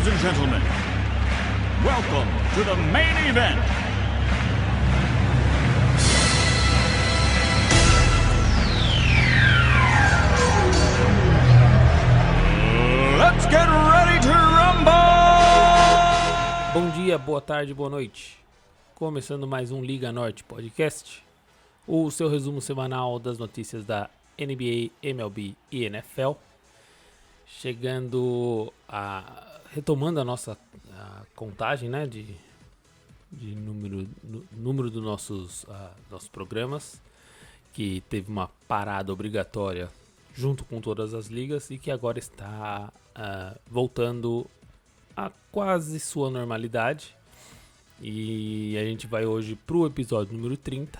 Ladies and gentlemen, welcome to the main event. Let's get ready to rumble! Bom dia, boa tarde, boa noite. Começando mais um Liga Norte Podcast, o seu resumo semanal das notícias da NBA, MLB e NFL. Retomando a nossa contagem, né, de número dos nossos programas, que teve uma parada obrigatória junto com todas as ligas e que agora está voltando a quase sua normalidade. E a gente vai hoje pro episódio número 30.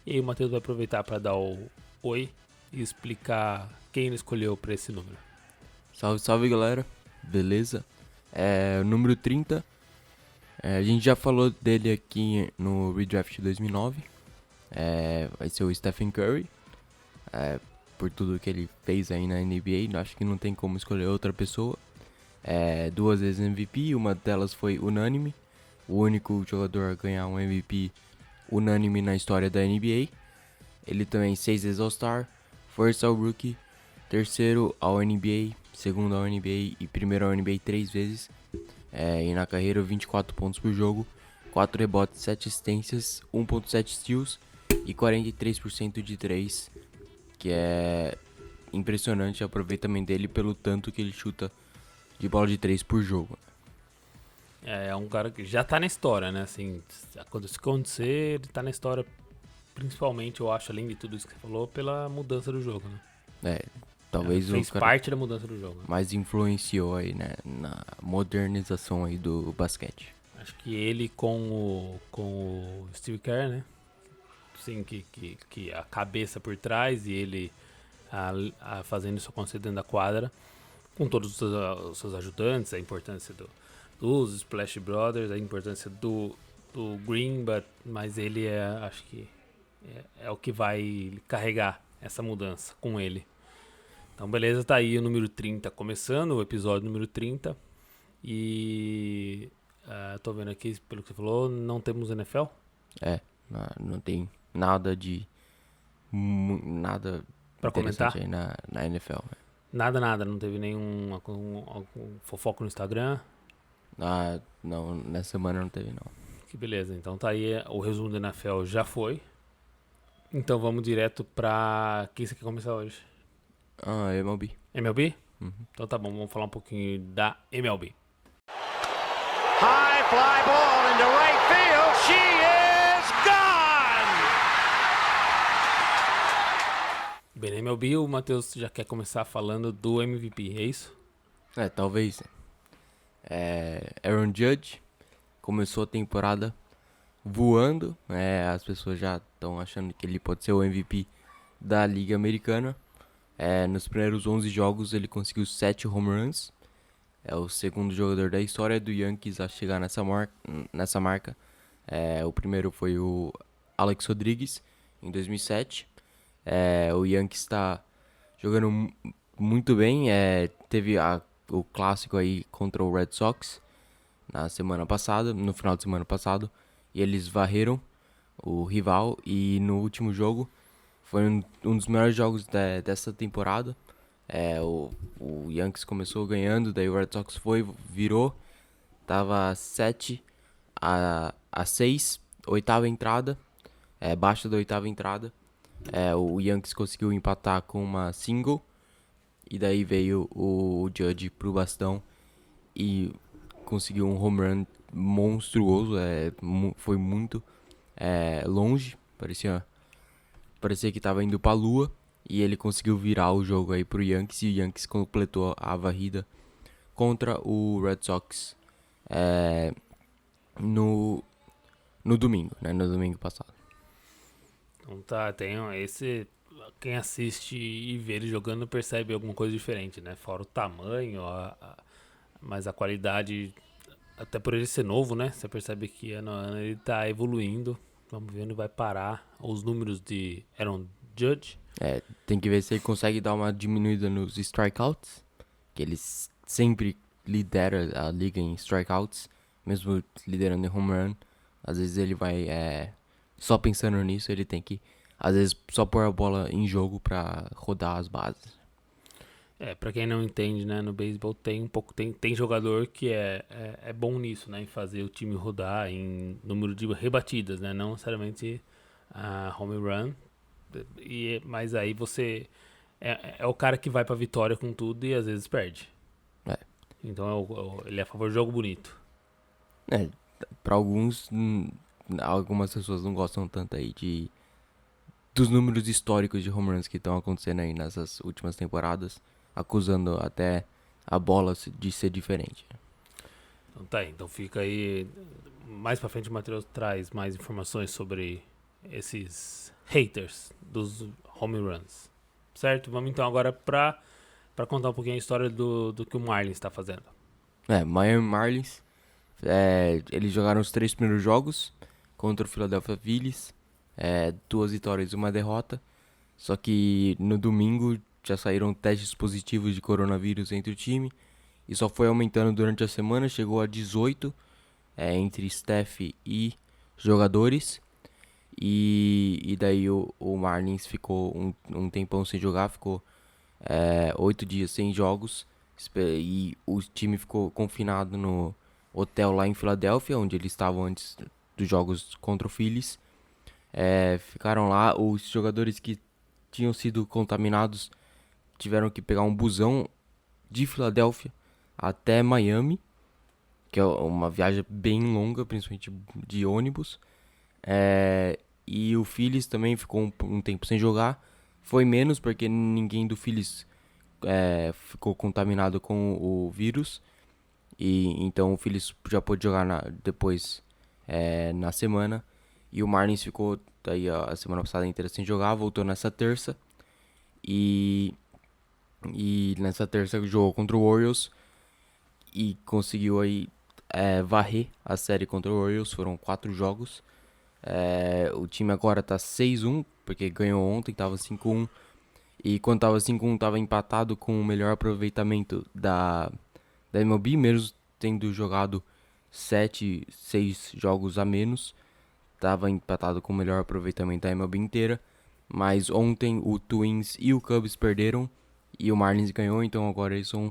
E aí o Matheus vai aproveitar para dar o oi e explicar quem ele escolheu para esse número. Salve, salve galera, beleza? O número 30, a gente já falou dele aqui no Redraft 2009. Vai ser o Stephen Curry, por tudo que ele fez aí na NBA. Acho que não tem como escolher outra pessoa. 2 vezes MVP, uma delas foi unânime. O único jogador a ganhar um MVP unânime na história da NBA. Ele também 6 vezes All-Star, First All-Rookie, terceiro All-NBA, segundo All-NBA e primeiro All-NBA 3 vezes. E na carreira 24 pontos por jogo, 4 rebotes, 7 assistências, 1.7 steals e 43% de 3. Que é impressionante o aproveitamento dele pelo tanto que ele chuta de bola de 3 por jogo. É um cara que já tá na história, né? Assim, quando isso acontecer, ele tá na história, principalmente, eu acho, além de tudo isso que você falou, pela mudança do jogo, né? Talvez fez parte da mudança do jogo. Mais influenciou aí, né, na modernização aí do basquete. Acho que ele com o Steve Kerr, né? Sim, que a cabeça por trás e ele fazendo isso acontecer dentro da quadra, com todos os seus ajudantes, a importância dos Splash Brothers, a importância do Green, mas ele acho que é o que vai carregar essa mudança com ele. Então beleza, tá aí o número 30 começando, o episódio número 30. E tô vendo aqui, pelo que você falou, não temos NFL? Não tem nada pra comentar aí na NFL. Nada, não teve nenhum fofoca no Instagram? Não, nessa semana não teve não. Que beleza, então tá aí, o resumo da NFL já foi. Então vamos direto pra... Quem você quer começar hoje? MLB. MLB? Uhum. Então tá bom, vamos falar um pouquinho da MLB. High fly ball into right field. She is gone! Bem, na MLB o Matheus já quer começar falando do MVP, é isso? Talvez. Aaron Judge começou a temporada voando. As pessoas já estão achando que ele pode ser o MVP da Liga Americana. Nos primeiros 11 jogos ele conseguiu 7 home runs. É o segundo jogador da história do Yankees a chegar nessa marca. O primeiro foi o Alex Rodrigues, em 2007. O Yankees está jogando muito bem. Teve o clássico aí contra o Red Sox no final de semana passado. E eles varreram o rival. E no último jogo foi um dos melhores jogos dessa temporada. O Yankees começou ganhando, daí o Red Sox virou. Tava 7-6, oitava entrada, abaixo da oitava entrada. O Yankees conseguiu empatar com uma single. E daí veio o Judge pro bastão e conseguiu um home run monstruoso. Foi muito longe, parecia que tava indo pra lua. E ele conseguiu virar o jogo aí pro Yankees. E o Yankees completou a varrida contra o Red Sox no domingo, né? No domingo passado. Então tá, tem esse... Quem assiste e vê ele jogando percebe alguma coisa diferente, né? Fora o tamanho, mas a qualidade, até por ele ser novo, né? Você percebe que ano a ano ele tá evoluindo. Vamos ver onde vai parar os números de Aaron Judge. Tem que ver se ele consegue dar uma diminuída nos strikeouts, que ele sempre lidera a liga em strikeouts, mesmo liderando em home run. Às vezes ele vai, só pensando nisso, ele tem que, às vezes, só pôr a bola em jogo pra rodar as bases. Pra quem não entende, né, no beisebol tem jogador que é bom nisso, né, em fazer o time rodar em número de rebatidas, né, não necessariamente home run, mas aí você é o cara que vai pra vitória com tudo e às vezes perde. Então ele é a favor do jogo bonito. Pra alguns, algumas pessoas não gostam tanto aí dos números históricos de home runs que estão acontecendo aí nessas últimas temporadas, acusando até a bola de ser diferente. Então tá aí, então fica aí. Mais pra frente o Matheus traz mais informações sobre esses haters dos home runs. Certo? Vamos então agora pra contar um pouquinho a história do que o Marlins está fazendo. Miami Marlins, eles jogaram os 3 primeiros jogos contra o Philadelphia Phillies, 2 vitórias e 1 derrota. Só que no domingo já saíram testes positivos de coronavírus entre o time e só foi aumentando durante a semana, chegou a 18 entre staff e jogadores. E daí o Marlins ficou um tempão sem jogar, ficou 8 dias sem jogos, e o time ficou confinado no hotel lá em Filadélfia, onde eles estavam antes dos jogos contra o Phillies. Ficaram lá, os jogadores que tinham sido contaminados tiveram que pegar um busão de Filadélfia até Miami, que é uma viagem bem longa, principalmente de ônibus. E o Phillies também ficou um tempo sem jogar. Foi menos porque ninguém do Phillies ficou contaminado com o vírus. E então o Phillies já pôde jogar depois na semana. E o Marlins ficou daí a semana passada inteira sem jogar, voltou nessa terça. E nessa terça jogou contra o Orioles e conseguiu aí varrer a série contra o Orioles. Foram 4 jogos. O time agora tá 6-1, porque ganhou ontem, tava 5-1. E quando tava 5-1, tava empatado com o melhor aproveitamento da MLB, mesmo tendo jogado 6 jogos a menos. Tava empatado com o melhor aproveitamento da MLB inteira. Mas ontem o Twins e o Cubs perderam e o Marlins ganhou, então agora eles são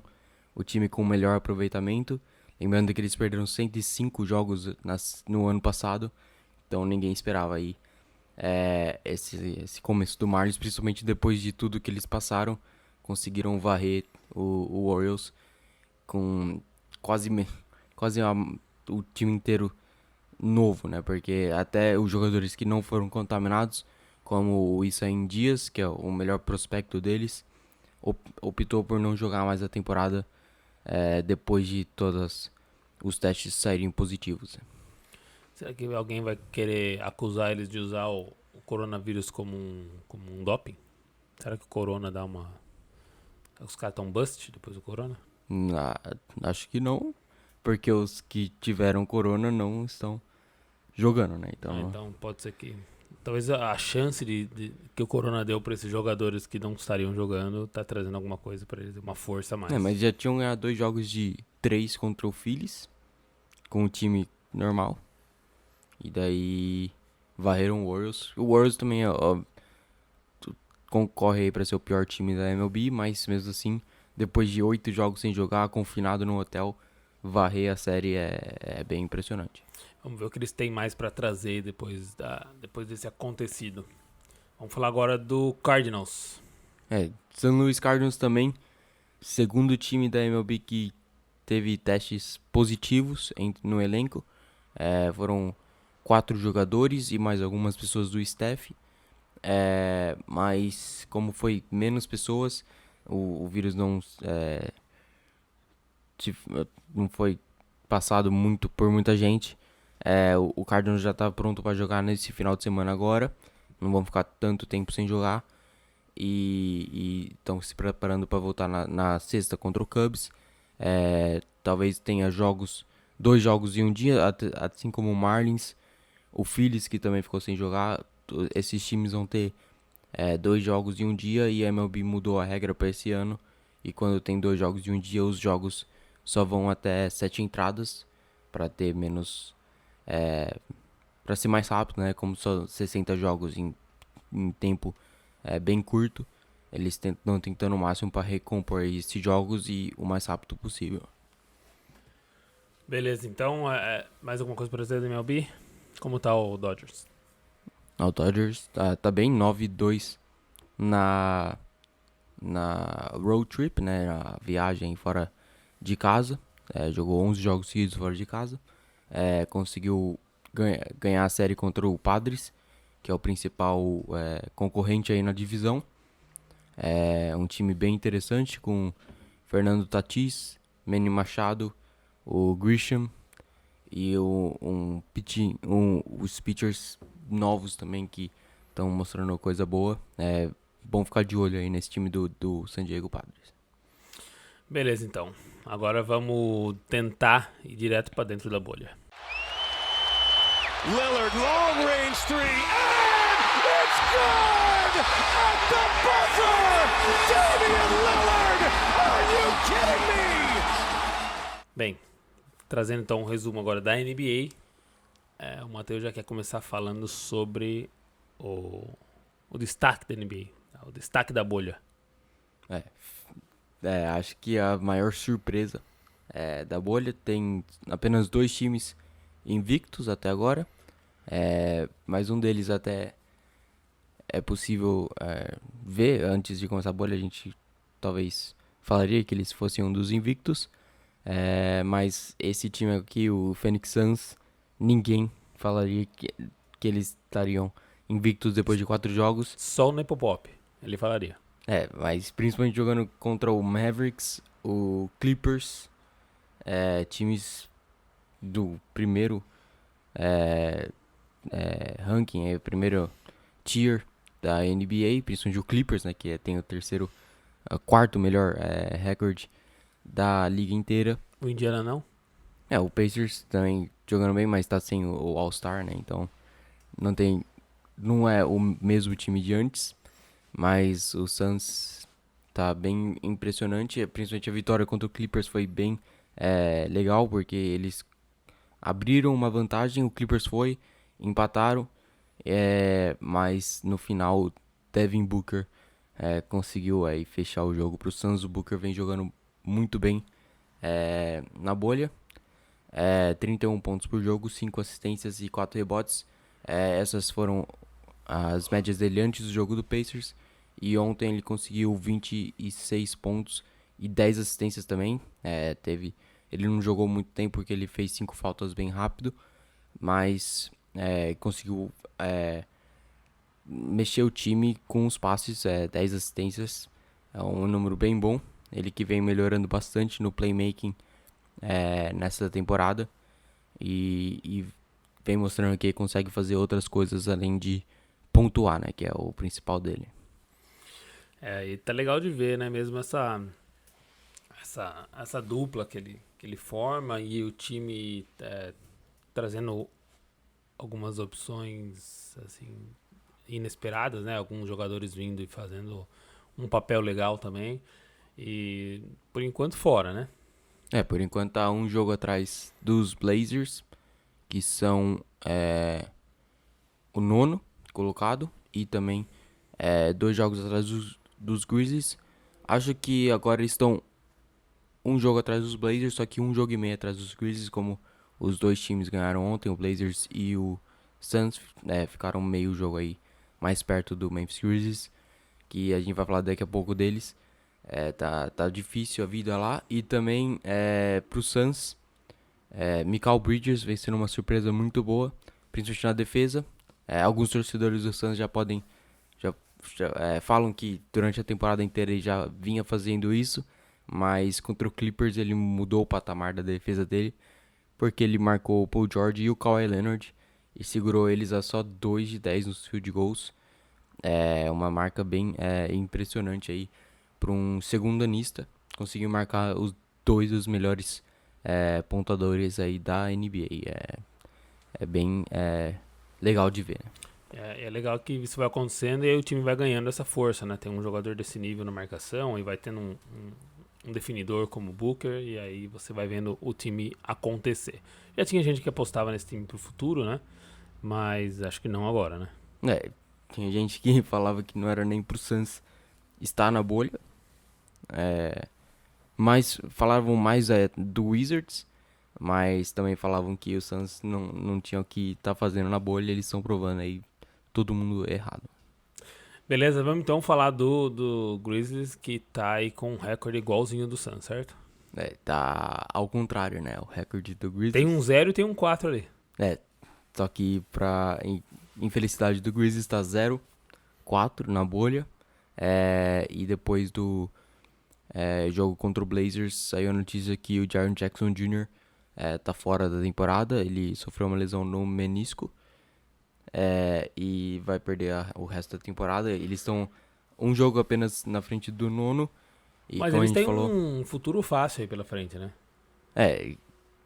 o time com o melhor aproveitamento. Lembrando que eles perderam 105 jogos no ano passado, então ninguém esperava aí esse começo do Marlins, principalmente depois de tudo que eles passaram. Conseguiram varrer o Orioles com quase o time inteiro novo, né? Porque até os jogadores que não foram contaminados, como o Isaín Dias, que é o melhor prospecto deles, optou por não jogar mais a temporada depois de todos os testes saírem positivos. Será que alguém vai querer acusar eles de usar o coronavírus como um doping? Será que o corona dá uma... Os caras estão bust depois do corona? Acho que não, porque os que tiveram corona não estão jogando, né? Então pode ser que... Talvez a chance que o corona deu para esses jogadores que não estariam jogando tá trazendo alguma coisa para eles, uma força a mais. Mas já tinham ganhado 2 jogos de 3 contra o Phillies, com o time normal. E daí varreram o Orioles. O Orioles também concorre aí pra ser o pior time da MLB, mas mesmo assim, depois de 8 jogos sem jogar, confinado no hotel, varrer a série é bem impressionante. Vamos ver o que eles têm mais pra trazer depois desse acontecido. Vamos falar agora do Cardinals. St. Louis Cardinals também, segundo time da MLB que teve testes positivos no elenco. Foram 4 jogadores e mais algumas pessoas do staff. Mas como foi menos pessoas, o vírus não foi passado por muita gente. O Cardinals já está pronto para jogar nesse final de semana agora. Não vão ficar tanto tempo sem jogar. E estão se preparando para voltar na sexta contra o Cubs. Talvez tenha 2 jogos em um dia, assim como o Marlins. O Phillies, que também ficou sem jogar. Esses times vão ter 2 jogos em um dia. E a MLB mudou a regra para esse ano. E quando tem 2 jogos em um dia, os jogos só vão até 7 entradas para ter menos, para ser mais rápido, né? Como só 60 jogos em tempo bem curto, eles estão tentando o máximo para recompor esses jogos e o mais rápido possível. Beleza, então, mais alguma coisa para dizer do MLB? Como tá o Dodgers? O Dodgers tá bem, 9-2 na road trip, né? A viagem fora de casa. Jogou 11 jogos seguidos fora de casa. Conseguiu ganhar a série contra o Padres, que é o principal concorrente aí na divisão. É um time bem interessante com Fernando Tatis, Manny Machado, o Grisham e os pitchers novos também que estão mostrando coisa boa. É bom ficar de olho aí nesse time do San Diego Padres. Beleza, então. Agora vamos tentar ir direto para dentro da bolha. Lillard, long range three, and it's good! At the buzzer! Damian Lillard! Are you kidding me? Bem, trazendo então um resumo agora da NBA. O Matheus já quer começar falando sobre o destaque da NBA, o destaque da bolha. Acho que a maior surpresa da bolha tem apenas 2 times invictos até agora, mas um deles até é possível ver. Antes de começar a bolha, a gente talvez falaria que eles fossem um dos invictos, mas esse time aqui, o Phoenix Suns, ninguém falaria que eles estariam invictos depois de 4 jogos. Só o Nepopop, ele falaria. Mas principalmente jogando contra o Mavericks, o Clippers, times do primeiro ranking, o primeiro tier da NBA, principalmente o Clippers, né, que tem o quarto melhor recorde da liga inteira. O Indiana não? O Pacers também jogando bem, mas tá sem o All-Star, né, então não é o mesmo time de antes. Mas o Suns tá bem impressionante, principalmente a vitória contra o Clippers foi bem legal, porque eles abriram uma vantagem, o Clippers empataram, mas no final Devin Booker conseguiu aí fechar o jogo pro Suns. O Booker vem jogando muito bem na bolha, 31 pontos por jogo, 5 assistências e 4 rebotes. Essas foram as médias dele antes do jogo do Pacers, e ontem ele conseguiu 26 pontos e 10 assistências também. Ele não jogou muito tempo porque ele fez 5 faltas bem rápido, mas conseguiu mexer o time com os passes. 10 assistências é um número bem bom. Ele que vem melhorando bastante no playmaking nessa temporada, e vem mostrando que ele consegue fazer outras coisas além de pontuar, né, que é o principal dele. E tá legal de ver, né, mesmo essa dupla que ele forma, e o time trazendo algumas opções assim inesperadas, né, alguns jogadores vindo e fazendo um papel legal também, e por enquanto fora, né? Por enquanto tá um jogo atrás dos Blazers, que são o 9º colocado, e também 2 jogos atrás dos Grizzlies. Acho que agora eles estão um jogo atrás dos Blazers, só que 1 jogo e meio atrás dos Grizzlies, como os 2 times ganharam ontem, o Blazers e o Suns, ficaram meio jogo aí mais perto do Memphis Grizzlies, que a gente vai falar daqui a pouco deles. Tá difícil a vida lá. E também pro Suns, Mikal Bridges vem sendo uma surpresa muito boa, principalmente na defesa. Alguns torcedores do Suns já falam que durante a temporada inteira ele já vinha fazendo isso, mas contra o Clippers ele mudou o patamar da defesa dele, porque ele marcou o Paul George e o Kawhi Leonard e segurou eles a só 2 de 10 nos field goals. Uma marca bem impressionante aí para um segundanista. Conseguiu marcar os 2 dos melhores pontuadores aí da NBA. É bem legal de ver, né? É legal que isso vai acontecendo e aí o time vai ganhando essa força, né? Tem um jogador desse nível na marcação e vai tendo um definidor como o Booker, e aí você vai vendo o time acontecer. Já tinha gente que apostava nesse time pro futuro, né? Mas acho que não agora, né? Tinha gente que falava que não era nem pro Suns estar na bolha. Mas falavam mais do Wizards, mas também falavam que o Suns não tinha o que tá fazendo na bolha. Eles estão provando aí todo mundo errado. Beleza, vamos então falar do Grizzlies, que tá aí com um recorde igualzinho do Suns, certo? Tá ao contrário, né? O recorde do Grizzlies. Tem um 0 e tem um 4 ali. Só que pra infelicidade do Grizzlies tá 0-4 na bolha. E depois do jogo contra o Blazers, saiu a notícia que o Jaren Jackson Jr. Tá fora da temporada. Ele sofreu uma lesão no menisco. E vai perder o resto da temporada. Eles estão um jogo apenas na frente do nono. E mas como eles a gente têm falou, um futuro fácil aí pela frente, né?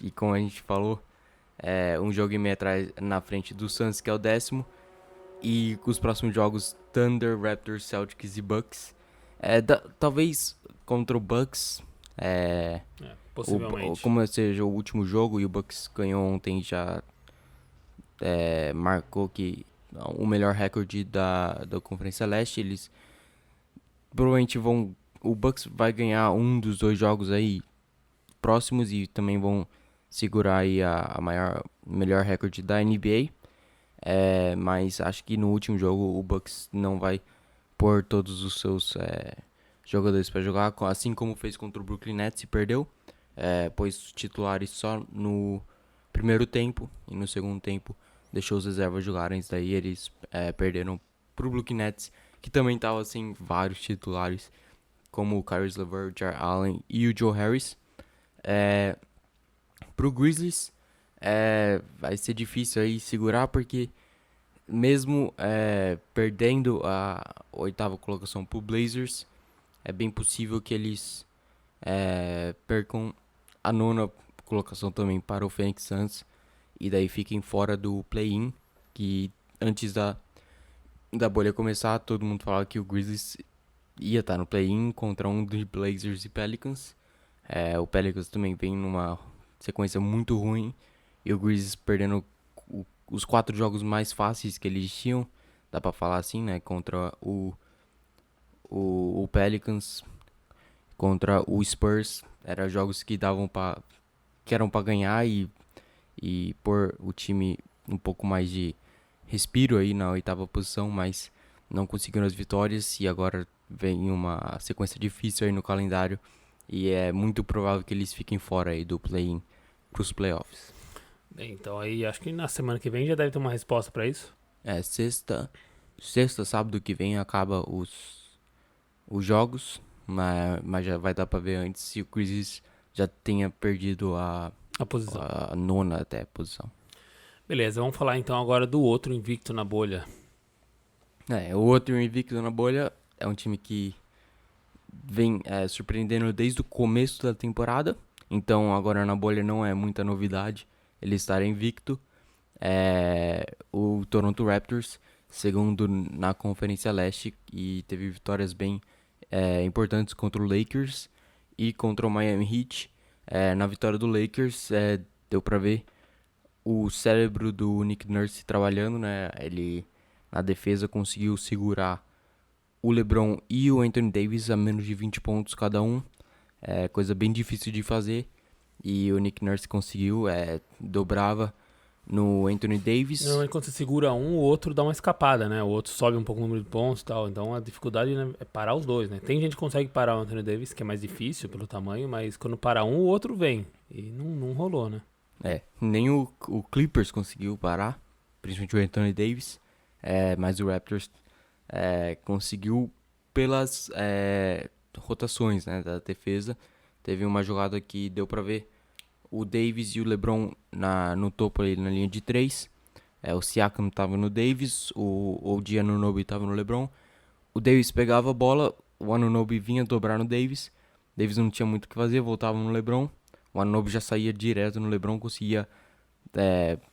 E como a gente falou, um jogo e meio atrás na frente do Suns, que é o 10º. E com os próximos jogos, Thunder, Raptors, Celtics e Bucks. Talvez contra o Bucks. Possivelmente. Como seja o último jogo e o Bucks ganhou ontem, já marcou que o melhor recorde da Conferência Leste. Eles provavelmente o Bucks vai ganhar um dos 2 jogos aí próximos e também vão segurar aí a melhor recorde da NBA. Mas acho que no último jogo o Bucks não vai pôr todos os seus jogadores para jogar, assim como fez contra o Brooklyn Nets e perdeu. Pôs os titulares só no primeiro tempo e no segundo tempo deixou os reservas jogarem. Daí eles perderam pro Brooklyn Nets, que também tava sem vários titulares, como o Caris LeVert, o Jarrett Allen e o Joe Harris. Pro Grizzlies vai ser difícil aí segurar, porque mesmo perdendo a 8ª colocação pro Blazers, é bem possível que eles percam a 9ª colocação também para o Phoenix Suns, e daí fiquem fora do play-in, que antes da bolha começar, todo mundo falava que o Grizzlies ia estar no play-in contra um dos Blazers e Pelicans. O Pelicans também vem numa sequência muito ruim, e o Grizzlies perdendo os 4 jogos mais fáceis que eles tinham, dá pra falar assim, né? Contra o Pelicans, contra o Spurs, eram jogos que eram pra ganhar e pôr o time um pouco mais de respiro aí na 8ª posição, mas não conseguiram as vitórias, e agora vem uma sequência difícil aí no calendário, e é muito provável que eles fiquem fora aí do play-in pros playoffs. Então aí acho que na semana que vem já deve ter uma resposta pra isso. Sexta, sábado que vem acaba os jogos, mas já vai dar pra ver antes se o Grizzlies já tenha perdido a posição. A 9ª até posição. Beleza, vamos falar então agora do outro invicto na bolha. O outro invicto na bolha é um time que vem surpreendendo desde o começo da temporada. Então agora na bolha não é muita novidade ele estar invicto. O Toronto Raptors, segundo na Conferência Leste, e teve vitórias bem importantes contra o Lakers e contra o Miami Heat. Na vitória do Lakers, deu pra ver o cérebro do Nick Nurse trabalhando, né? Ele na defesa conseguiu segurar o LeBron e o Anthony Davis a menos de 20 pontos cada um. Coisa bem difícil de fazer. E o Nick Nurse conseguiu, dobrava no Anthony Davis. Normalmente quando você segura um, o outro dá uma escapada, né? O outro sobe um pouco o número de pontos e tal. Então a dificuldade, né, é parar os dois, né? Tem gente que consegue parar o Anthony Davis, que é mais difícil pelo tamanho, mas quando para um, o outro vem. E não rolou, né? Nem o Clippers conseguiu parar, principalmente o Anthony Davis. Mas o Raptors conseguiu pelas rotações, né, da defesa. Teve uma jogada que deu pra ver o Davis e o LeBron no topo ali na linha de 3. O Siakam tava no Davis, o Anunoby tava no LeBron. O Davis pegava a bola, o Anunoby vinha dobrar no Davis. Davis não tinha muito o que fazer, voltava no LeBron. O Anunoby já saía direto no LeBron, conseguia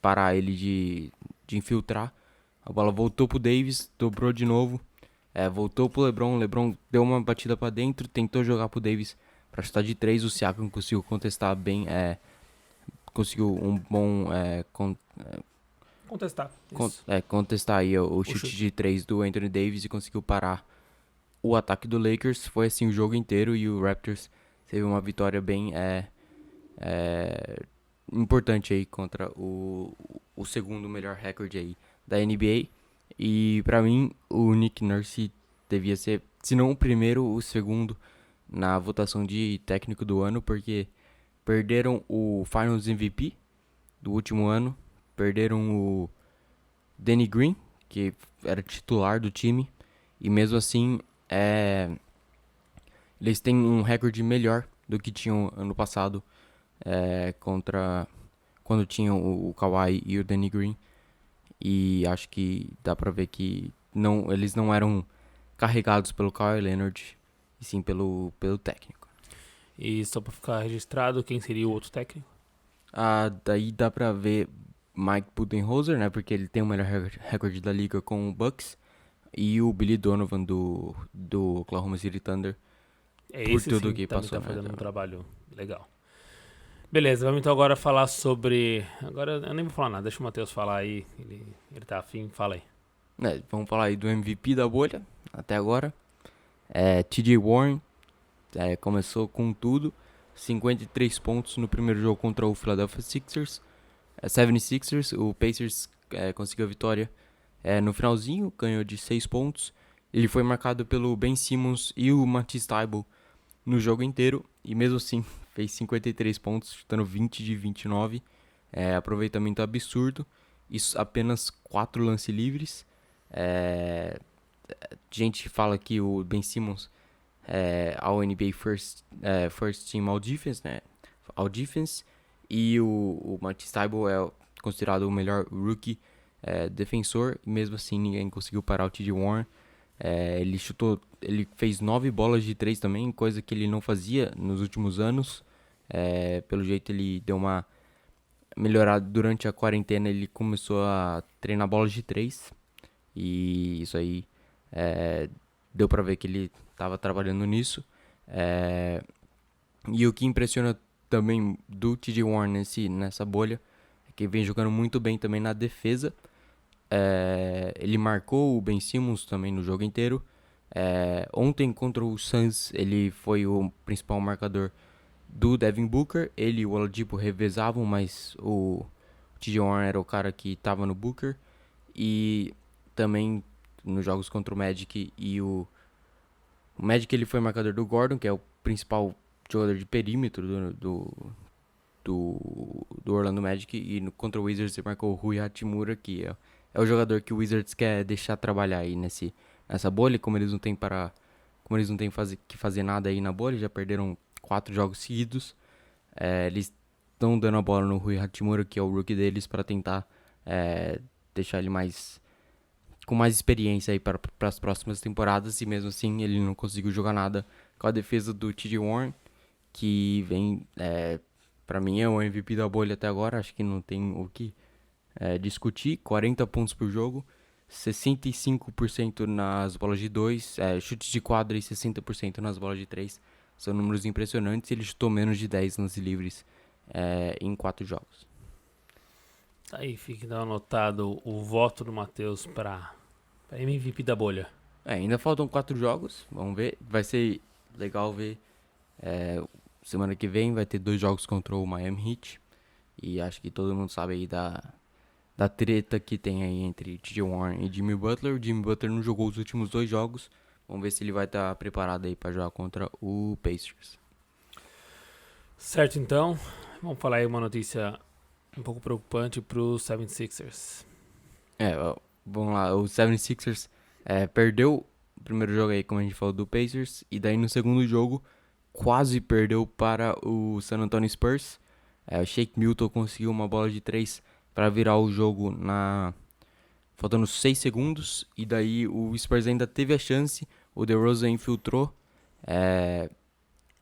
parar ele de infiltrar. A bola voltou pro Davis, dobrou de novo. Voltou pro LeBron deu uma batida pra dentro, tentou jogar pro Davis, pra chutar de 3. O Siakam conseguiu contestar bem, conseguiu um bom Contestar. contestar aí o chute de 3 do Anthony Davis e conseguiu parar o ataque do Lakers. Foi assim o jogo inteiro e o Raptors teve uma vitória bem importante aí contra o segundo melhor recorde aí da NBA. E pra mim o Nick Nurse devia ser, se não o primeiro, o segundo na votação de técnico do ano, porque perderam o Finals MVP do último ano, perderam o Danny Green, que era titular do time, e mesmo assim eles têm um recorde melhor do que tinham ano passado, contra quando tinham o Kawhi e o Danny Green. E acho que dá pra ver que eles não eram carregados pelo Kawhi Leonard, e sim pelo técnico. E só pra ficar registrado, quem seria o outro técnico? Daí dá pra ver Mike Budenholzer, né? Porque ele tem o melhor recorde da liga com o Bucks. E o Billy Donovan do Oklahoma City Thunder. Esse tudo sim, que também passou, tá né? fazendo um trabalho legal. Beleza, vamos então agora falar sobre... Agora eu nem vou falar nada, deixa o Matheus falar aí. Ele tá afim, fala aí. Vamos falar aí do MVP da bolha, até agora. TJ Warren começou com tudo. 53 pontos no primeiro jogo contra o Philadelphia Sixers. 76ers, o Pacers conseguiu a vitória no finalzinho, ganhou de 6 pontos. Ele foi marcado pelo Ben Simmons e o Matisse Thybulle no jogo inteiro. E mesmo assim, fez 53 pontos, chutando 20 de 29. Aproveitamento absurdo. Isso apenas 4 lances livres. Gente fala que o Ben Simmons ao NBA First Team All Defense, né? All Defense. E o Matisse Thybulle é considerado o melhor rookie defensor. E mesmo assim ninguém conseguiu parar o TJ Warren. Ele fez 9 bolas de 3 também, coisa que ele não fazia nos últimos anos. Pelo jeito ele deu uma melhorada durante a quarentena. Ele começou a treinar bolas de 3. E isso aí deu pra ver que ele estava trabalhando nisso. E o que impressiona também do TJ Warren nessa bolha é que ele vem jogando muito bem também na defesa. Ele marcou o Ben Simmons também no jogo inteiro. Ontem contra o Suns ele foi o principal marcador do Devin Booker. Ele e o Oladipo revezavam, mas o TJ Warren era o cara que estava no Booker. E também nos jogos contra o Magic e o Magic, ele foi marcador do Gordon, que é o principal jogador de perímetro do Orlando Magic. E contra o Wizards ele marcou o Rui Hachimura, que é o jogador que o Wizards quer deixar trabalhar aí nessa bolha. Como eles não têm que fazer nada aí na bolha, já perderam 4 jogos seguidos. Eles estão dando a bola no Rui Hachimura, que é o rookie deles, para tentar deixar ele com mais experiência aí para as próximas temporadas. E mesmo assim ele não conseguiu jogar nada com a defesa do TJ Warren, que vem, para mim é o MVP da bolha até agora. Acho que não tem o que discutir. 40 pontos por jogo, 65% nas bolas de 2, chutes de quadra e 60% nas bolas de 3. São números impressionantes. Ele chutou menos de 10 lances livres em 4 jogos. Aí fica então anotado o voto do Matheus para MVP da bolha. Ainda faltam 4 jogos, vamos ver. Vai ser legal ver. Semana que vem vai ter 2 jogos contra o Miami Heat. E acho que todo mundo sabe aí da treta que tem aí entre TJ Warren e Jimmy Butler. O Jimmy Butler não jogou os últimos 2 jogos. Vamos ver se ele vai estar preparado aí para jogar contra o Pacers. Certo, então. Vamos falar aí uma notícia um pouco preocupante para os 76ers. Vamos lá. O 76ers perdeu o primeiro jogo aí, como a gente falou, do Pacers. E daí no segundo jogo quase perdeu para o San Antonio Spurs. O Shake Milton conseguiu uma bola de 3 para virar o jogo faltando 6 segundos. E daí o Spurs ainda teve a chance. O DeRozan infiltrou.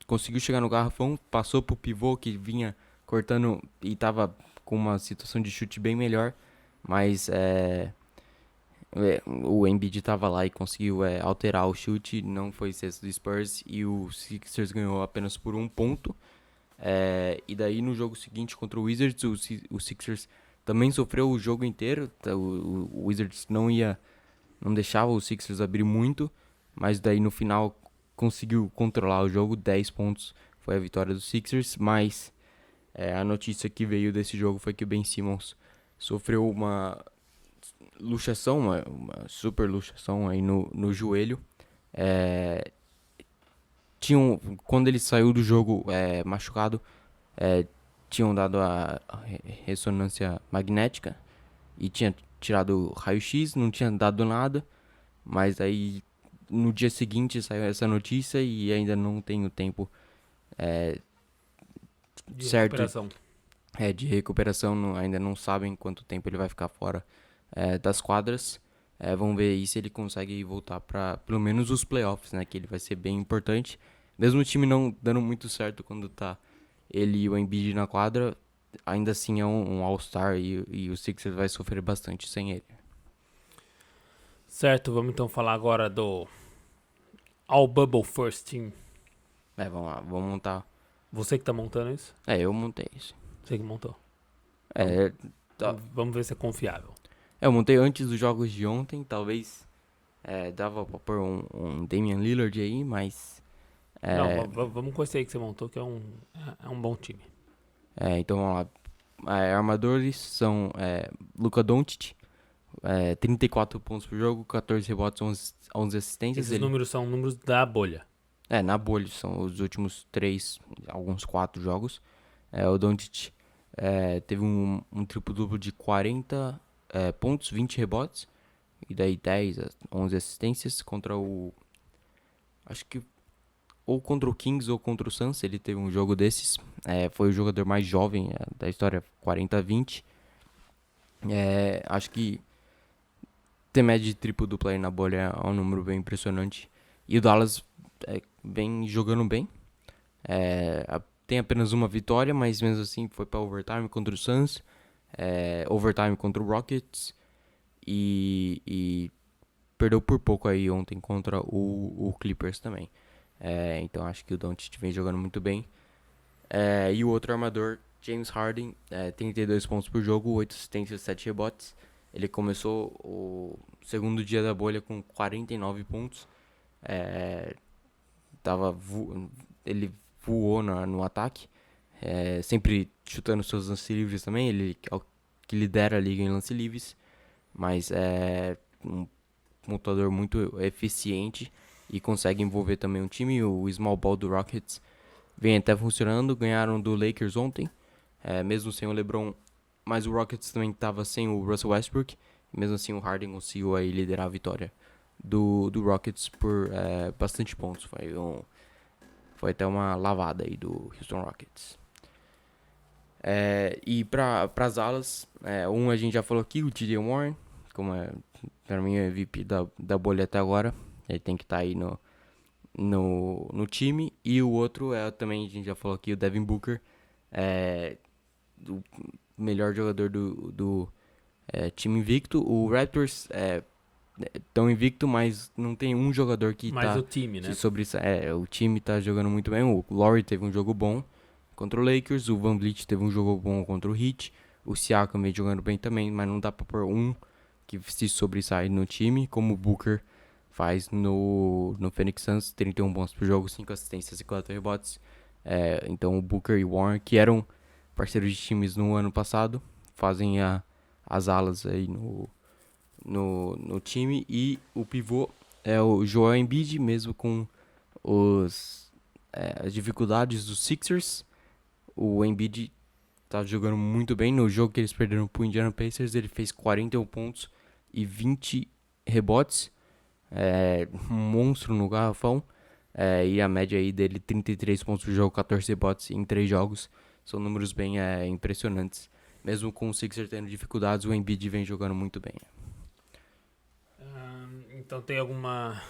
Conseguiu chegar no garrafão. Passou pro pivô que vinha cortando e tava com uma situação de chute bem melhor. Mas o Embiid tava lá e conseguiu alterar o chute, não foi cesto do Spurs e o Sixers ganhou apenas por 1 ponto. E daí no jogo seguinte contra o Wizards, o Sixers também sofreu o jogo inteiro. O Wizards não deixava o Sixers abrir muito, mas daí no final conseguiu controlar o jogo. 10 pontos foi a vitória do Sixers, mas a notícia que veio desse jogo foi que o Ben Simmons sofreu uma luxação, uma super luxação aí no joelho. Quando ele saiu do jogo machucado, tinham dado a ressonância magnética e tinha tirado raio-x, não tinha dado nada, mas aí no dia seguinte saiu essa notícia e ainda não tem o tempo De certo recuperação. de recuperação, ainda não sabem quanto tempo ele vai ficar fora das quadras. Vamos ver aí se ele consegue voltar para pelo menos os playoffs, né, que ele vai ser bem importante. Mesmo o time não dando muito certo quando tá ele e o Embiid na quadra, ainda assim é um All-Star e o Sixers vai sofrer bastante sem ele. Certo, vamos então falar agora do All Bubble First Team. Vamos lá, vamos montar. Você que tá montando isso? Eu montei isso. Você que montou. Tá. Vamos ver se é confiável. Eu montei antes dos jogos de ontem, talvez dava pra pôr um Damian Lillard aí, mas... Não, vamos com esse aí que você montou, que é um bom time. Então vamos lá. Armadores são Luka Doncic, 34 pontos por jogo, 14 rebotes, 11 assistências. Esses números são números da bolha. Na bolha, são os últimos 3, alguns 4 jogos. O Doncic teve um triplo-duplo de 40 pontos, 20 rebotes, e daí 10, 11 assistências contra acho que ou contra o Kings ou contra o Suns, ele teve um jogo desses. Foi o jogador mais jovem da história, 40-20. Acho que ter média de triplo-duplo aí na bolha é um número bem impressionante. E o Dallas vem jogando bem. Tem apenas uma vitória, mas mesmo assim foi para overtime contra o Suns, overtime contra o Rockets e perdeu por pouco aí ontem contra o Clippers também. Então acho que o Doncic vem jogando muito bem. E o outro armador, James Harden, 32 pontos por jogo, 8 assistências, 7 rebotes. Ele começou o segundo dia da bolha com 49 pontos. Ele voou no ataque, sempre chutando seus lance livres também. Ele é o que lidera a liga em lance livres, mas é um pontuador muito eficiente e consegue envolver também o time. O small ball do Rockets vem até funcionando. Ganharam do Lakers ontem, mesmo sem o LeBron, mas o Rockets também estava sem o Russell Westbrook. Mesmo assim o Harden conseguiu aí liderar a vitória do Rockets por bastante pontos. Foi até uma lavada aí do Houston Rockets. E para as alas, a gente já falou aqui, o T.J. Warren, como para mim é MVP da bolha até agora. Ele tem que estar aí no time. E o outro também, a gente já falou aqui, o Devin Booker, o melhor jogador do time invicto. O Raptors tão invicto, mas não tem um jogador que Mas tá o time, né? o time tá jogando muito bem. O Lowry teve um jogo bom contra o Lakers. O Van Vliet teve um jogo bom contra o Heat. O Siakam vem jogando bem também, mas não dá pra pôr um que se sobressai no time, como o Booker faz no Phoenix Suns. 31 pontos por jogo, 5 assistências e 4 rebotes. Então o Booker e o Warren, que eram parceiros de times no ano passado, fazem as alas aí no time. E o pivô é o Joel Embiid, mesmo com as dificuldades dos Sixers. O Embiid tá jogando muito bem. No jogo que eles perderam pro Indiana Pacers, ele fez 41 pontos e 20 rebotes. Um monstro no garrafão. E a média aí dele, 33 pontos por jogo, 14 rebotes em 3 jogos. São números bem impressionantes. Mesmo com o Sixers tendo dificuldades, o Embiid vem jogando muito bem. Então tem alguma...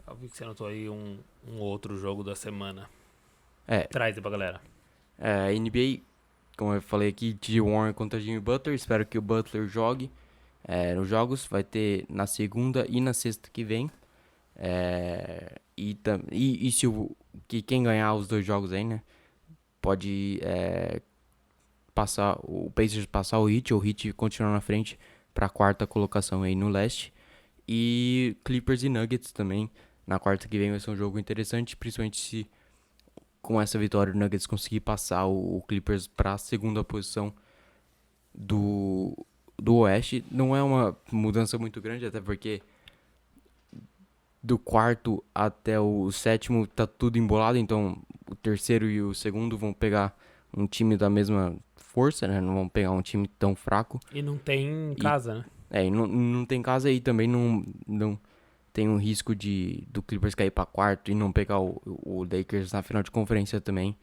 Eu vi que você anotou aí um outro jogo da semana. Traz aí pra galera. NBA, como eu falei aqui, T.J. Warren contra Jimmy Butler. Espero que o Butler jogue. nos jogos. Vai ter na segunda e na sexta que vem. E se quem ganhar os 2 jogos aí, né? Pode passar o Pacers passar o Heat, ou o Heat continuar na frente para a 4ª colocação aí no leste. E Clippers e Nuggets também na quarta que vem vai ser um jogo interessante, principalmente se com essa vitória o Nuggets conseguir passar o Clippers para a 2ª posição do Oeste. Não é uma mudança muito grande, até porque do 4º até o 7º tá tudo embolado, então o 3º e o 2º vão pegar um time da mesma força, né? Não vão pegar um time tão fraco. E não tem casa, né? E não tem casa aí também, não tem um risco do Clippers cair para 4º e não pegar o Lakers na final de conferência também.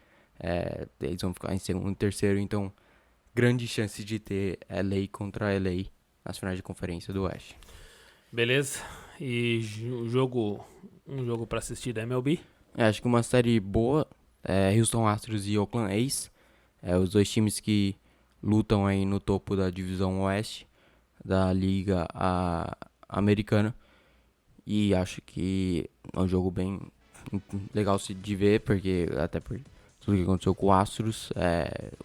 Eles vão ficar em 2º e 3º, então grande chance de ter LA contra LA nas finais de conferência do Oeste. Beleza. E um jogo para assistir da MLB? Acho que uma série boa Houston Astros e Oakland A's. Os 2 times que lutam aí no topo da divisão Oeste da Liga Americana. E acho que é um jogo bem legal de ver, porque até por tudo que aconteceu com o Astros,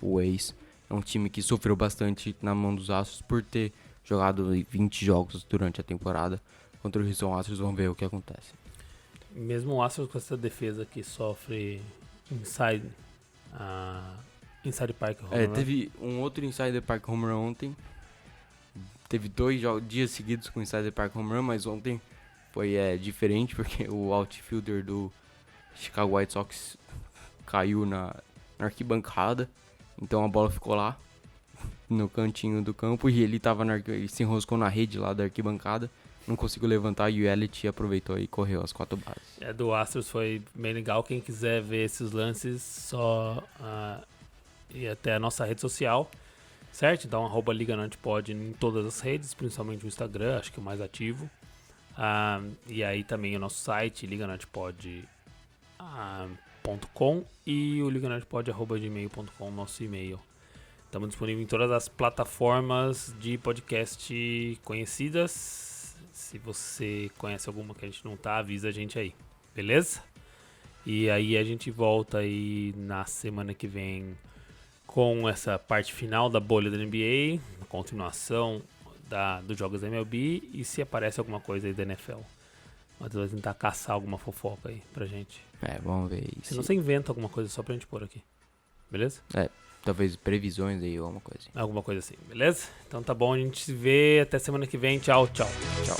o A's é um time que sofreu bastante na mão dos Astros por ter jogado 20 jogos durante a temporada contra o Houston Astros. Vamos ver o que acontece. Mesmo o Astros com essa defesa que sofre inside Park home run. Teve um outro Inside Park home run ontem. Teve 2 dias seguidos com Inside Park home run, mas ontem foi diferente porque o outfielder do Chicago White Sox caiu na arquibancada. Então a bola ficou lá no cantinho do campo e ele se enroscou na rede lá da arquibancada. Não conseguiu levantar e o Elliott aproveitou e correu as 4 bases. Do Astros foi bem legal. Quem quiser ver esses lances, só ir até a nossa rede social, certo? Então @Liga Norte Pod em todas as redes, principalmente o Instagram, acho que é o mais ativo. E aí também o nosso site, liganortepod.com e o liganortepod@gmail.com, nosso e-mail. Estamos disponíveis em todas as plataformas de podcast conhecidas. Se você conhece alguma que a gente não tá, avisa a gente aí, beleza? E aí a gente volta aí na semana que vem com essa parte final da bolha da NBA, continuação dos jogos da MLB e se aparece alguma coisa aí da NFL. Mas vai tentar caçar alguma fofoca aí pra gente. Vamos ver. Se não, você inventa alguma coisa só pra gente pôr aqui, beleza? Talvez previsões aí ou alguma coisa. Alguma coisa assim, beleza? Então tá bom, a gente se vê até semana que vem. Tchau, tchau. Tchau.